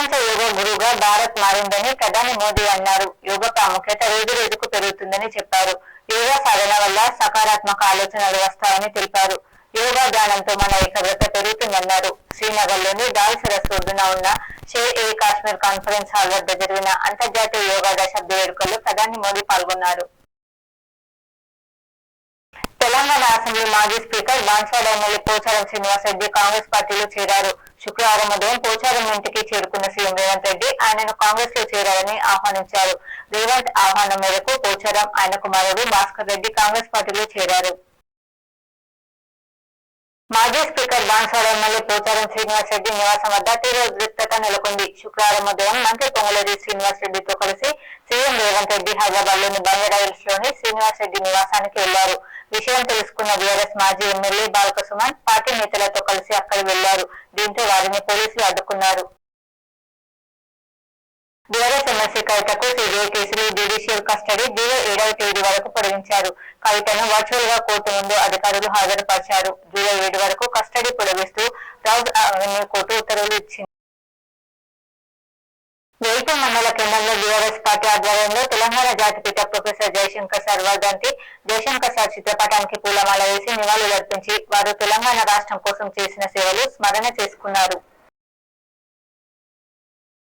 ప్రపంచ యోగా గురువుగా భారత్ మారిందని ప్రధాని మోదీ అన్నారు. యోగా ప్రాముఖ్యత రోజు రోజుకు పెరుగుతుందని చెప్పారు. యోగా సాధన వల్ల సకారాత్మక ఆలోచనలు వస్తాయని తెలిపారు. యోగా ధ్యానంతో మన ఏకాగ్రత పెరుగుతుందన్నారు. శ్రీనగర్లోని దాల్ సరస్సు ఒడ్డున ఉన్న షేర్ ఏ కాశ్మీర్ కాన్ఫరెన్స్ హాల్ వద్ద జరిగిన అంతర్జాతీయ యోగా దశాబ్ది వేడుకల్లో ప్రధాని మోదీ పాల్గొన్నారు. తెలంగాణ అసెంబ్లీ మాజీ స్పీకర్ బాన్స్వాడ ఎమ్మెల్యే పోచారం శ్రీనివాస్ రెడ్డి కాంగ్రెస్ పార్టీలో చేరారు. శుక్రవారం ఉదయం పోచారం ఇంటికి చేరుకున్న సీఎం రేవంత్ రెడ్డి ఆయనను కాంగ్రెస్ లో చేరాలని ఆహ్వానించారు. రేవంత్ ఆహ్వానం మేరకు పోచారం, ఆయన కుమారుడు భాస్కర్ రెడ్డి కాంగ్రెస్ పార్టీలో చేరారు. మాజీ స్పీకర్ బాన్స్వాడ ఎమ్మెల్యే పోచారం శ్రీనివాస్ రెడ్డి నివాసం వద్ద తీవ్ర ఉద్రిక్తత నెలకొంది. శుక్రవారం ఉదయం మంత్రి పొంగులేటి శ్రీనివాస్ రెడ్డితో కలిసి సీఎం రేవంత్ రెడ్డి హైదరాబాద్ లోని బంజారాహిల్స్ లోని శ్రీనివాస్ రెడ్డి నివాసానికి వెళ్లారు. విషయం తెలుసుకున్న బీఆర్ఎస్ మాజీ ఎమ్మెల్యే బాల్క సుమన్ పార్టీ నేతలతో కలిసి అక్కడికి వెళ్లారు. దీంతో వారిని పోలీసులు అడ్డుకున్నారు. బీఆర్ఎస్ ఎమ్మెల్సీ కవితకు సిబిఐ కేసులు జ్యుడిషియల్ కస్టడీ జూలై 7వ తేదీ వరకు పొడిగించారు. కవితను వర్చువల్ గా కోర్టు ముందు అధికారులు హాజరుపరిచారు. జూలై 7 వరకు కస్టడీ పొడిగిస్తూ రౌజ్ అవెన్యూ కోర్టు ఉత్తర్వులు ఇచ్చింది. వేల్పూర్ మండల కేంద్రంలో బీఆర్ఎస్ పార్టీ ఆధ్వర్యంలో తెలంగాణ జాతిపిత ప్రొఫెసర్ జయశంకర్ సార్ వర్ధంతి జయశంకర్ సార్ చిత్రపటానికి పూలమాల వేసి నివాళులర్పించి వారు తెలంగాణ రాష్ట్రం కోసం చేసిన సేవలు స్మరణ చేసుకున్నారు.